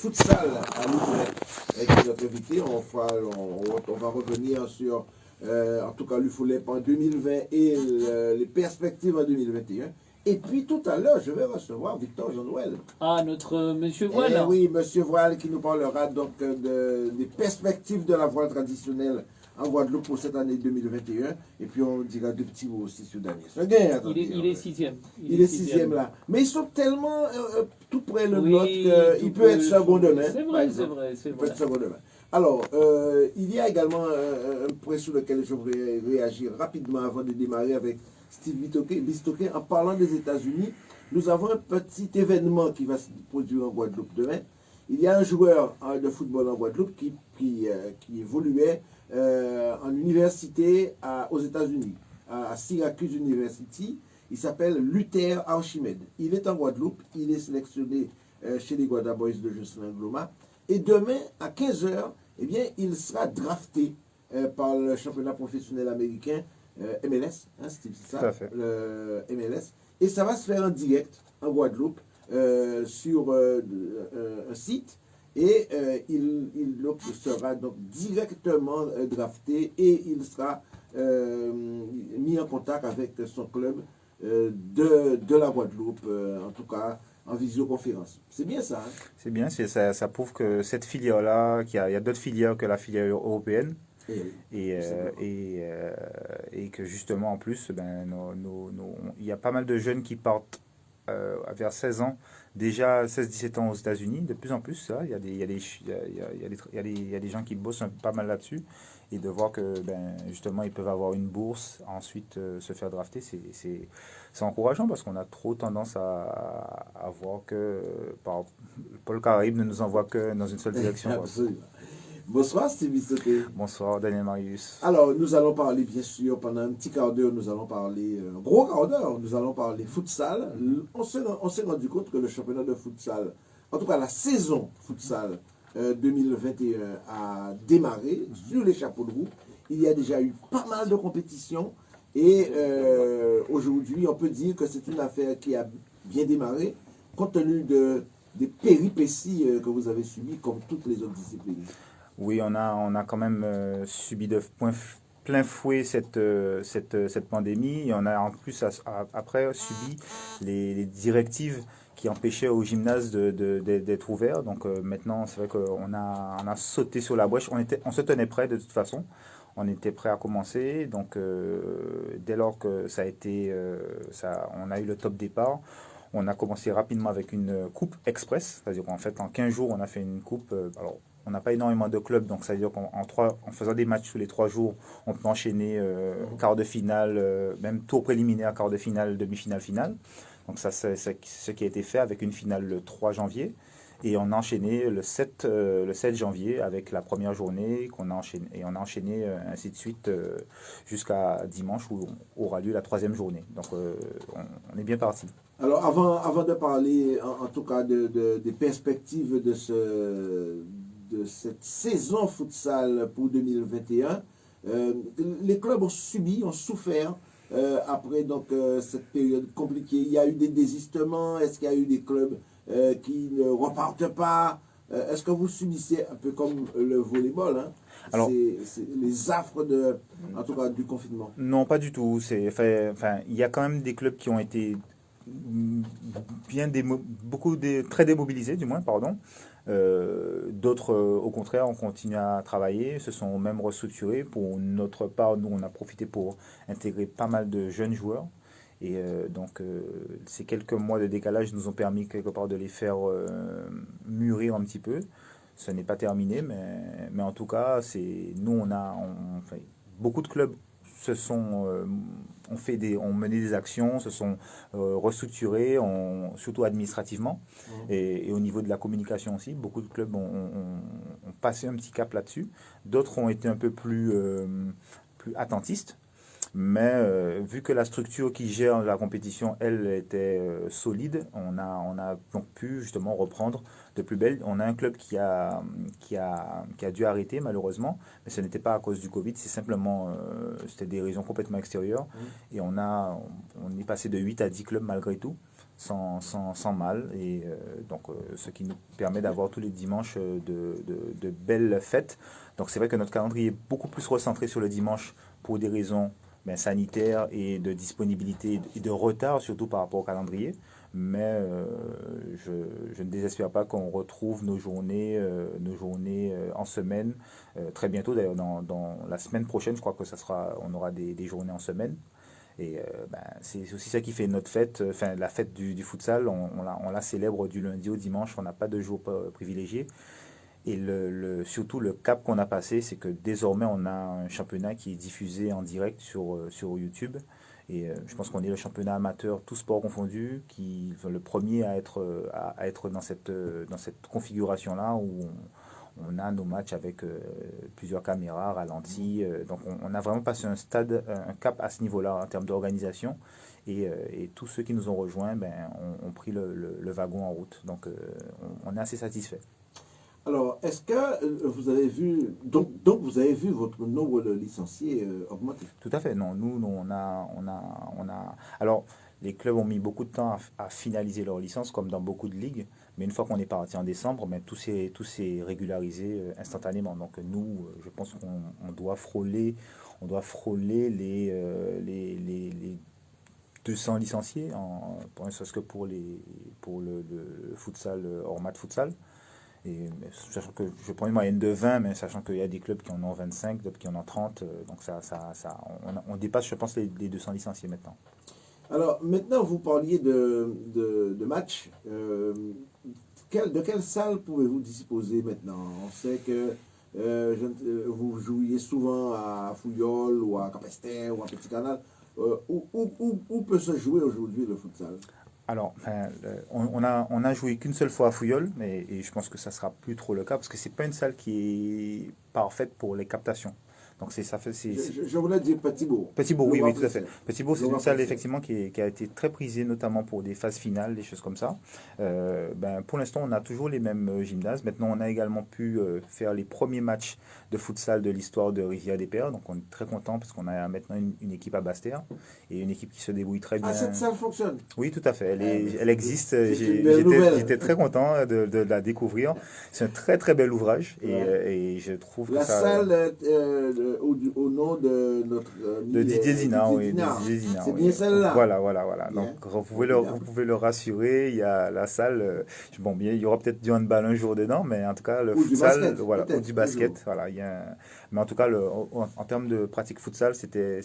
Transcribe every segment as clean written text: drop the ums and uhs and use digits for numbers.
futsal à Louvret avec notre invité. On va revenir sur, en tout cas, l'UFOLEP en 2020 et les perspectives en 2021. Et puis tout à l'heure, je vais recevoir Victor Jean-Noël. Ah, notre monsieur Voile. Oui, monsieur Voile qui nous parlera donc des perspectives de la voile traditionnelle en Guadeloupe pour cette année 2021. Et puis on dira deux petits mots aussi sur Daniel Seguin. Il est sixième. Il est sixième là. Mais ils sont tellement tout près l'un de l'autre qu'il peut être second demain. C'est vrai, c'est vrai. Il peut être second demain. Alors, il y a également un point sur lequel je voudrais réagir rapidement avant de démarrer avec Steve Bistoquet. En parlant des États-Unis, nous avons un petit événement qui va se produire en Guadeloupe demain. Il y a un joueur de football en Guadeloupe qui évoluait en université aux États-Unis, à Syracuse University. Il s'appelle Luther Archimède. Il est en Guadeloupe, il est sélectionné chez les Guada Boys de Jocelyn Gloma. Et demain, à 15h, eh bien, il sera drafté par le championnat professionnel américain MLS, hein, c'est ça, le MLS. Et ça va se faire en direct en Guadeloupe sur un site. Et il sera donc directement drafté et il sera mis en contact avec son club de la Guadeloupe, en tout cas en visioconférence. C'est bien ça. Hein? C'est bien, ça prouve que cette filière-là, qu'il y a d'autres filières que la filière européenne. Et que justement en plus il y a pas mal de jeunes qui partent vers 16 ans, déjà 16-17 ans aux États-Unis, de plus en plus ça, il y a des gens qui bossent pas mal là-dessus, et de voir que justement ils peuvent avoir une bourse, ensuite se faire drafter, c'est encourageant, parce qu'on a trop tendance à voir que Paul Caraïbe ne nous envoie que dans une seule direction. Absolument. Bonsoir Steve Bistoquet. Bonsoir Daniel Marius. Alors nous allons parler bien sûr pendant un petit quart d'heure, nous allons parler, un gros quart d'heure, nous allons parler futsal. On s'est rendu compte que le championnat de futsal, en tout cas la saison futsal 2021 a démarré sur les chapeaux de roue. Il y a déjà eu pas mal de compétitions et aujourd'hui on peut dire que c'est une affaire qui a bien démarré compte tenu des péripéties que vous avez subies comme toutes les autres disciplines. Oui, on a quand même subi de plein fouet cette pandémie. Et on a en plus après subi les directives qui empêchaient au gymnase d'être ouvert. Donc maintenant, c'est vrai qu'on a sauté sur la brèche. On se tenait prêt de toute façon. On était prêt à commencer. Donc dès lors que ça a été, on a eu le top départ. On a commencé rapidement avec une coupe express. C'est-à-dire qu'en fait, en 15 jours, on a fait une coupe. Alors, on n'a pas énormément de clubs, donc ça veut dire qu'en faisant des matchs tous les 3 jours, on peut enchaîner quart de finale, même tour préliminaire, quart de finale, demi-finale, finale. Donc ça, c'est ce qui a été fait avec une finale le 3 janvier. Et on a enchaîné le 7 janvier avec la première journée qu'on a enchaîné. Et on a enchaîné ainsi de suite jusqu'à dimanche où aura lieu la 3e journée. Donc on est bien parti. Alors avant de parler en tout cas des perspectives de cette saison futsal pour 2021, les clubs ont souffert après donc cette période compliquée. Il y a eu des désistements. Est-ce qu'il y a eu des clubs qui ne repartent pas? Est-ce que vous subissez un peu comme le volleyball, hein? Alors, c'est les affres en tout cas, du confinement? Non, pas du tout. Il y a quand même des clubs qui ont été très démobilisés, du moins, pardon. D'autres, au contraire, ont continué à travailler, se sont même restructurés. Pour notre part, nous, on a profité pour intégrer pas mal de jeunes joueurs. Et donc, ces quelques mois de décalage nous ont permis quelque part de les faire mûrir un petit peu. Ce n'est pas terminé, mais en tout cas, beaucoup de clubs ont mené des actions, se sont restructurés, surtout administrativement, et au niveau de la communication aussi. Beaucoup de clubs ont passé un petit cap là-dessus. D'autres ont été un peu plus attentistes. Mais vu que la structure qui gère la compétition, elle, était solide, on a donc pu justement reprendre de plus belle. On a un club qui a dû arrêter malheureusement, mais ce n'était pas à cause du Covid, c'est simplement, c'était des raisons complètement extérieures. Et on est passé de 8 à 10 clubs malgré tout. sans mal. Et donc, ce qui nous permet d'avoir tous les dimanches de belles fêtes. Donc, c'est vrai que notre calendrier est beaucoup plus recentré sur le dimanche pour des raisons sanitaires et de disponibilité et de retard, surtout par rapport au calendrier. Mais je ne désespère pas qu'on retrouve nos journées en semaine. Très bientôt, d'ailleurs, dans la semaine prochaine, je crois que on aura des journées en semaine. Et c'est aussi ça qui fait notre fête, enfin la fête du futsal, on la célèbre du lundi au dimanche, on n'a pas de jour privilégié. Et surtout le cap qu'on a passé, c'est que désormais on a un championnat qui est diffusé en direct sur YouTube. Et je pense qu'on est le championnat amateur, tout sport confondu, le premier à être dans cette configuration-là où on a nos matchs avec plusieurs caméras, ralentis. Donc on a vraiment passé un cap à ce niveau-là en termes d'organisation. Et tous ceux qui nous ont rejoints ont pris le wagon en route. Donc on est assez satisfait. Alors, est-ce que vous avez vu, donc vous avez vu votre nombre de licenciés augmenter? Tout à fait, non. Nous on a. Alors, les clubs ont mis beaucoup de temps à finaliser leur licence, comme dans beaucoup de ligues. Mais une fois qu'on est parti en décembre, tout s'est régularisé instantanément. Donc nous, je pense qu'on doit frôler les 200 licenciés, parce que pour le futsal, hors mat futsal. Et sachant que je prends une moyenne de 20, mais sachant qu'il y a des clubs qui en ont 25, d'autres qui en ont 30, donc on dépasse, je pense, les 200 licenciés maintenant. Alors, maintenant, vous parliez de matchs. De quelle salle pouvez-vous disposer maintenant? On sait que vous jouiez souvent à Fouillol ou à Capesterre ou à Petit Canal. Où peut se jouer aujourd'hui le futsal? Alors, on a joué qu'une seule fois à Fouillol, et je pense que ça sera plus trop le cas, parce que c'est pas une salle qui est parfaite pour les captations. Donc Je voulais dire Petit-Bourg. Petit-Bourg, oui, tout à fait. Petit-Bourg, c'est une salle Français. effectivement qui a été très prisée, notamment pour des phases finales, des choses comme ça. Pour l'instant, on a toujours les mêmes gymnases. Maintenant, on a également pu faire les premiers matchs de futsal de l'histoire de Rivière-des-Pères. Donc, on est très content parce qu'on a maintenant une équipe à Basse-Terre et une équipe qui se débrouille très bien. Ah, cette salle fonctionne? Oui, tout à fait. Elle existe. C'est une belle nouvelle. J'étais très content de la découvrir. C'est un très très bel ouvrage et je trouve que La ça. salle au nom de notre De Didier Zina, oui. Dinard. Didier Zina, C'est oui. bien celle-là. Voilà. Bien. Donc, vous pouvez le rassurer. Il y a la salle. Bien, il y aura peut-être du handball un jour dedans, mais en tout cas, le Ou du futsal, basket, voilà, ou du basket, toujours. voilà. Mais en tout cas, en termes de pratique futsal, c'était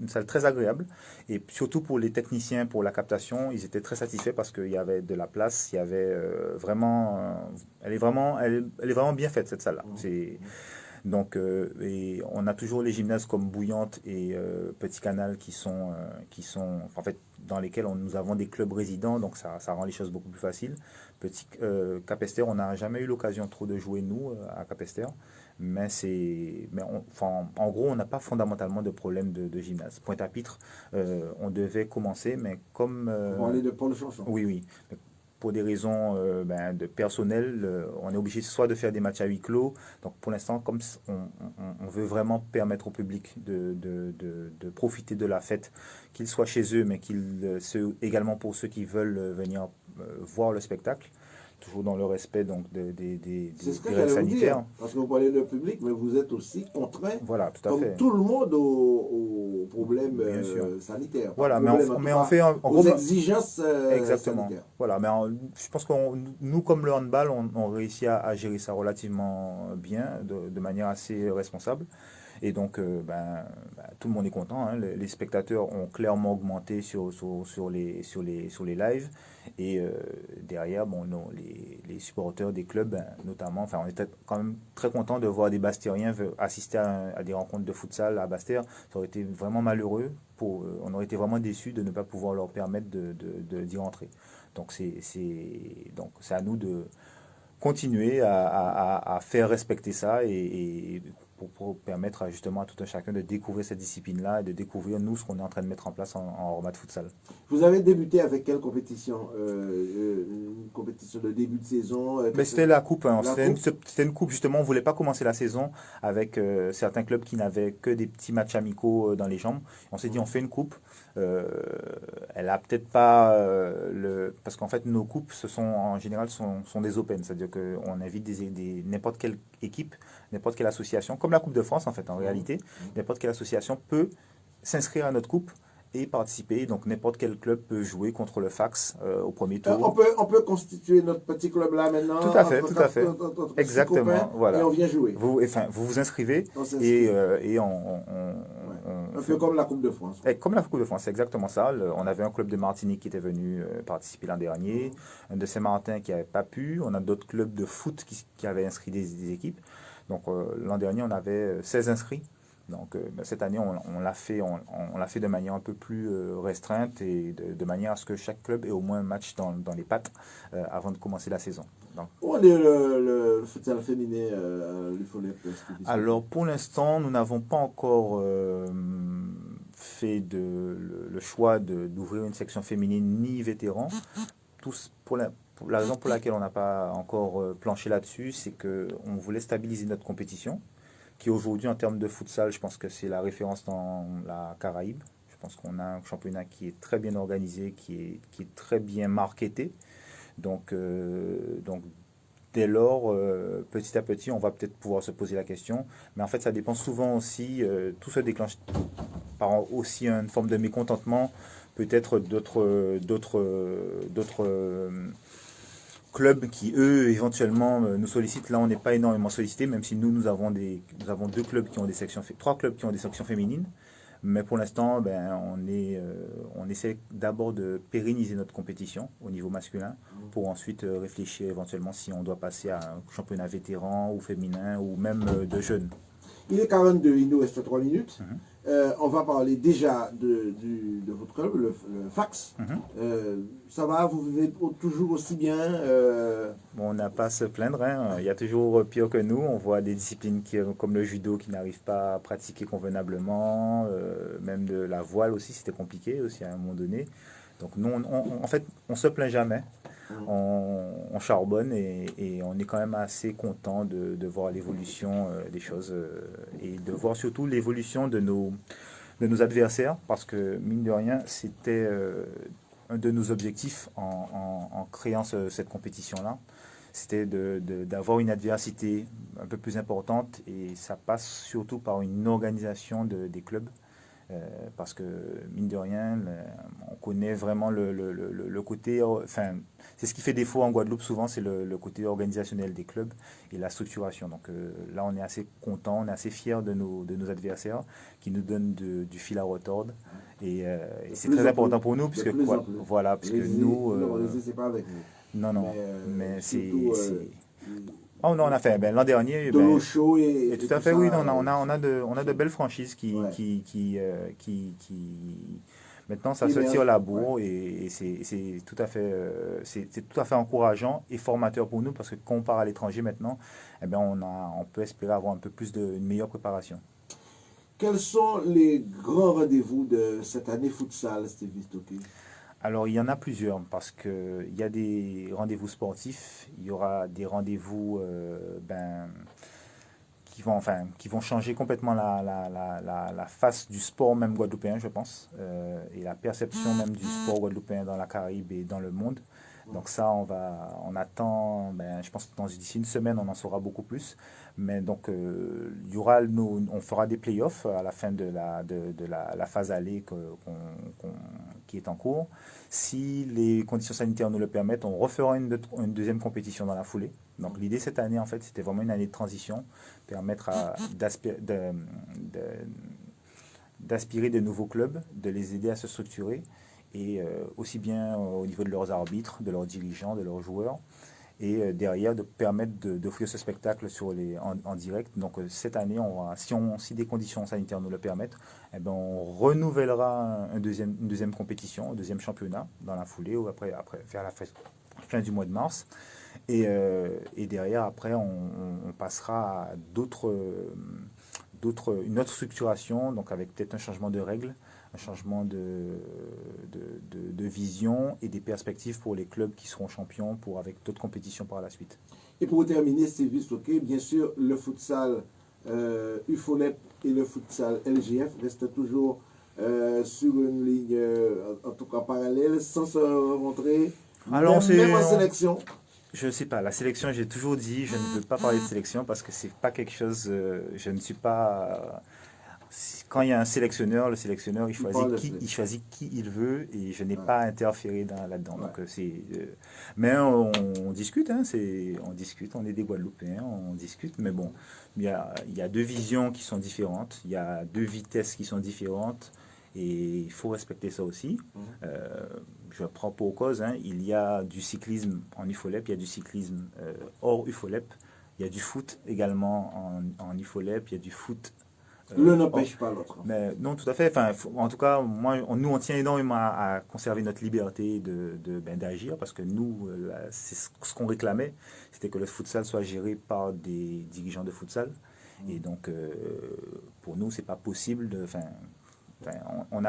une salle très agréable. Et surtout pour les techniciens, pour la captation, ils étaient très satisfaits parce qu'il y avait de la place. Il y avait elle est vraiment bien faite cette salle-là. Donc, et on a toujours les gymnases comme Bouillante et Petit Canal qui sont en fait dans lesquels nous avons des clubs résidents, donc ça rend les choses beaucoup plus faciles. Capesterre, on n'a jamais eu l'occasion trop de jouer nous à Capesterre, en gros, on n'a pas fondamentalement de problème de gymnase. Pointe-à-Pitre, on devait commencer, mais comme Pour aller de Paul Chanson. oui. Pour des raisons de personnel, on est obligé soit de faire des matchs à huis clos. Donc pour l'instant, comme on veut vraiment permettre au public de profiter de la fête, qu'ils soient chez eux, mais également pour ceux qui veulent venir voir le spectacle, toujours dans le respect donc des C'est ce que règles j'allais vous sanitaires. dire, parce que vous parlez de public, mais vous êtes aussi contraint, Voilà, tout à comme fait. tout le monde, aux problèmes Bien sûr. sanitaires. Voilà, Aux exigences exactement. sanitaires. Voilà, je pense que nous, comme le handball, on réussit à gérer ça relativement bien, de manière assez responsable. Et donc, tout le monde est content. Hein. Les spectateurs ont clairement augmenté sur les lives. Et derrière, les supporters des clubs, notamment, on était quand même très content de voir des Bastériens assister à des rencontres de futsal à Basse-Terre. Ça aurait été vraiment malheureux. On aurait été vraiment déçus de ne pas pouvoir leur permettre d'y rentrer. Donc, c'est à nous de continuer à faire respecter ça et pour permettre justement à tout un chacun de découvrir cette discipline-là et de découvrir, nous, ce qu'on est en train de mettre en place en format de futsal. Vous avez débuté avec quelle compétition? Une compétition de début de saison? Mais c'était la coupe, hein. La C'était une coupe, justement. On ne voulait pas commencer la saison avec certains clubs qui n'avaient que des petits matchs amicaux dans les jambes. On s'est dit, on fait une coupe. Elle a peut-être pas parce qu'en fait nos coupes en général sont des open, c'est-à-dire qu'on invite n'importe quelle équipe, n'importe quelle association, comme la Coupe de France en fait en réalité, n'importe quelle association peut s'inscrire à notre coupe et participer. Donc n'importe quel club peut jouer contre le Fax au premier tour. On peut constituer notre petit club là maintenant. Tout à fait, tout à fait. Exactement, copains, voilà. Et on vient jouer. Vous vous inscrivez et un peu comme la Coupe de France. Comme la Coupe de France, c'est exactement ça. On avait un club de Martinique qui était venu participer l'an dernier, un de Saint-Martin qui n'avait pas pu. On a d'autres clubs de foot qui avaient inscrit des équipes. Donc l'an dernier, on avait 16 inscrits. Donc cette année, on l'a fait de manière un peu plus restreinte et de manière à ce que chaque club ait au moins un match dans les pattes avant de commencer la saison. Donc, où est le futsal féminin alors pour l'instant, nous n'avons pas encore fait le choix d'ouvrir une section féminine ni vétéran. Pour la raison pour laquelle on n'a pas encore planché là-dessus, c'est qu'on voulait stabiliser notre compétition, qui aujourd'hui, en termes de futsal, je pense que c'est la référence dans la Caraïbe. Je pense qu'on a un championnat qui est très bien organisé, qui est très bien marketé. Donc dès lors, petit à petit, on va peut-être pouvoir se poser la question. Mais en fait, ça dépend souvent aussi, tout se déclenche par aussi une forme de mécontentement, peut-être d'autres clubs qui, eux, éventuellement nous sollicitent. Là, on n'est pas énormément sollicité, même si nous avons deux clubs qui ont des sections, trois clubs qui ont des sections féminines. Mais pour l'instant, on essaie d'abord de pérenniser notre compétition au niveau masculin pour ensuite réfléchir éventuellement si on doit passer à un championnat vétéran ou féminin ou même de jeunes. Il est 42, il nous reste 3 minutes. On va parler déjà de votre club, le Fax. Ça va, vous vivez toujours aussi bien On n'a pas à se plaindre, hein. Il y a toujours pire que nous. On voit des disciplines comme le judo qui n'arrivent pas à pratiquer convenablement, même de la voile aussi, c'était compliqué aussi à un moment donné. Donc nous, en fait, on ne se plaint jamais. On charbonne et on est quand même assez content de voir l'évolution des choses et de voir surtout l'évolution de nos adversaires, parce que mine de rien, c'était un de nos objectifs en créant cette compétition-là. C'était d'avoir une adversité un peu plus importante, et ça passe surtout par une organisation des clubs. Parce que, mine de rien, on connaît vraiment le côté... Enfin, c'est ce qui fait défaut en Guadeloupe souvent, c'est le côté organisationnel des clubs et la structuration. Donc là, on est assez content, on est assez fiers de nos adversaires qui nous donnent du fil à retordre. Et c'est très important pour nous, puisque voilà, puisque nous... c'est pas avec nous. Non, mais c'est... Oh non, on a fait l'an dernier. De l'eau chaude et tout à fait, oui. Non, on a de belles franchises qui maintenant ça se tire la bourre, et c'est tout à fait encourageant et formateur pour nous, parce que quand on part à l'étranger maintenant, on peut espérer avoir un peu plus une meilleure préparation. Quels sont les grands rendez-vous de cette année futsal, Stevie Stocké? Alors, il y en a plusieurs, parce qu'il y a des rendez-vous sportifs, il y aura des rendez-vous qui vont changer complètement la face du sport même guadeloupéen, je pense, et la perception même du sport guadeloupéen dans la Caraïbe et dans le monde. Donc ça, on attend, je pense que d'ici une semaine, on en saura beaucoup plus. Mais donc, il y aura on fera des playoffs à la fin de la phase aller qui est en cours. Si les conditions sanitaires nous le permettent, on refera une deuxième compétition dans la foulée. Donc l'idée cette année, en fait, c'était vraiment une année de transition, permettre d'aspirer de nouveaux clubs, de les aider à se structurer, et aussi bien au niveau de leurs arbitres, de leurs dirigeants, de leurs joueurs, et derrière de permettre d'offrir ce spectacle en direct. Donc cette année, si des conditions sanitaires nous le permettent, on renouvellera une deuxième compétition, un deuxième championnat dans la foulée, ou après vers la fin du mois de mars. Et derrière, après, on passera à d'autres une autre structuration, donc avec peut-être un changement de règles, un changement de vision et des perspectives pour les clubs qui seront champions avec d'autres compétitions par la suite. Et pour terminer, Stevie Stocké, bien sûr, le futsal UFOLEP et le futsal LGF restent toujours sur une ligne, en tout cas parallèle, sans se rencontrer, Alors, même en sélection. Je ne sais pas. La sélection, j'ai toujours dit, je ne veux pas parler de sélection parce que c'est pas quelque chose. Je ne suis pas. Quand il y a un sélectionneur, le sélectionneur, il choisit qui il veut et je n'ai pas interféré là-dedans. Ouais. Donc mais on discute, hein, on discute. On est des Guadeloupéens, on discute. Mais bon, il y a deux visions qui sont différentes. Il y a deux vitesses qui sont différentes. Et il faut respecter ça aussi. Je prends pour cause, hein, il y a du cyclisme en UFOLEP, il y a du cyclisme hors UFOLEP, il y a du foot également en UFOLEP, il y y a du foot... L'un n'empêche pas l'autre. Mais non, tout à fait. Enfin, en tout cas, nous, on tient énormément à conserver notre liberté d'agir, parce que nous, c'est ce qu'on réclamait, c'était que le futsal soit géré par des dirigeants de futsal. Et donc, pour nous, c'est pas possible de... on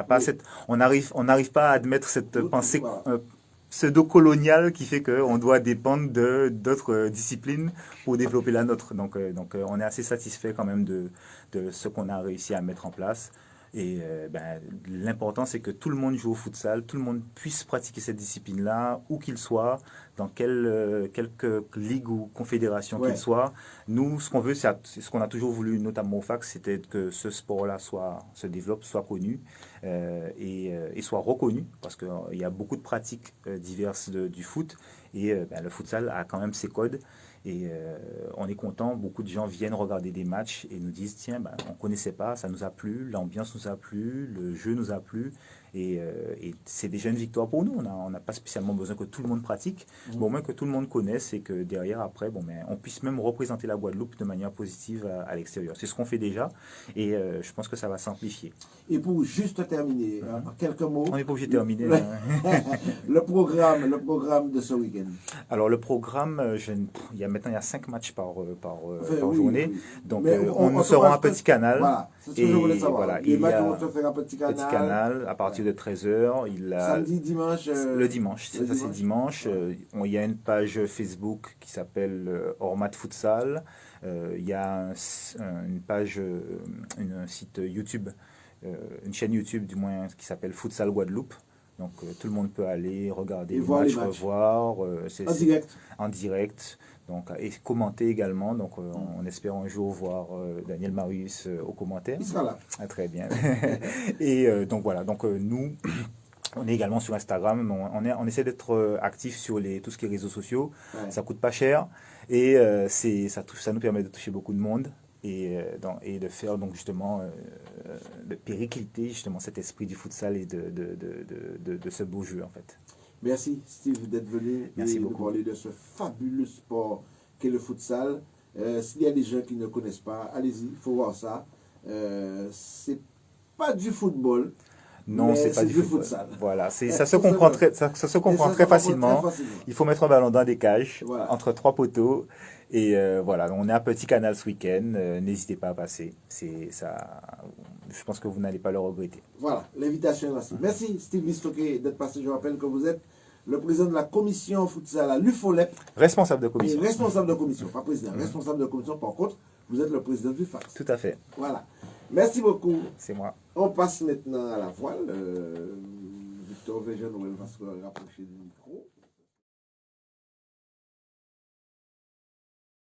n'arrive pas à admettre cette pensée pseudo-coloniale qui fait qu'on doit dépendre d'autres disciplines pour développer la nôtre. Donc, on est assez satisfait quand même de ce qu'on a réussi à mettre en place. Et l'important, c'est que tout le monde joue au futsal, tout le monde puisse pratiquer cette discipline-là, où qu'il soit, dans quelque ligue ou confédération qu'il soit. Nous, ce qu'on veut, c'est ce qu'on a toujours voulu, notamment au FAC, c'était que ce sport-là se développe, soit connu et soit reconnu, parce qu'il y a beaucoup de pratiques diverses du foot, et le futsal a quand même ses codes. Et on est content, beaucoup de gens viennent regarder des matchs et nous disent tiens, on ne connaissait pas, ça nous a plu, l'ambiance nous a plu, le jeu nous a plu. Et c'est déjà une victoire pour nous. On n'a pas spécialement besoin que tout le monde pratique, mais au moins que tout le monde connaisse et que derrière, après, on puisse même représenter la Guadeloupe de manière positive à l'extérieur. C'est ce qu'on fait déjà et je pense que ça va s'amplifier. Et pour juste terminer, en quelques mots... On n'est pas obligé de terminer. le programme de ce week-end. Alors le programme, il y a 5 matchs par journée. Oui. Donc nous serons à Petit Canal. Voilà, c'est ce que je voulais savoir. Voilà, les matchs vont se faire à Petit Canal. Petit Canal, à partir de 13h. Samedi, dimanche. Le dimanche, c'est dimanche. Il y a une page Facebook qui s'appelle Ormat Futsal. Il y a une page, un site YouTube, une chaîne YouTube du moins qui s'appelle Futsal Guadeloupe. Donc tout le monde peut aller regarder les matchs, revoir. En direct. Donc, et commenter également. Donc on espère un jour voir Daniel Marius aux commentaires. Il sera là. Ah, très bien. Et donc voilà. Donc nous... On est également sur Instagram, on essaie d'être actif sur tout ce qui est réseaux sociaux. Ouais. Ça coûte pas cher et ça nous permet de toucher beaucoup de monde et de faire donc justement de péricliter justement cet esprit du futsal et de ce beau jeu en fait. Merci Steve d'être venu Merci de parler de ce fabuleux sport qu'est le futsal. S'il y a des gens qui ne connaissent pas, allez-y, il faut voir ça. C'est pas du football. Non, c'est pas du futsal. Voilà, ça se comprend très facilement. Il faut mettre un ballon dans des cages, entre 3 poteaux. Et voilà, on est à Petit Canal ce week-end. N'hésitez pas à passer. Je pense que vous n'allez pas le regretter. Voilà, l'invitation est lancée. Merci Steve Stocké d'être passé. Je rappelle que vous êtes le président de la commission futsal à l'UFOLEP. Responsable de commission. Et responsable de commission, pas président. Responsable de commission, par contre, vous êtes le président du FAC. Tout à fait. Voilà. Merci beaucoup. C'est moi. On passe maintenant à la voile. Victor Véjean va se rapprocher du micro.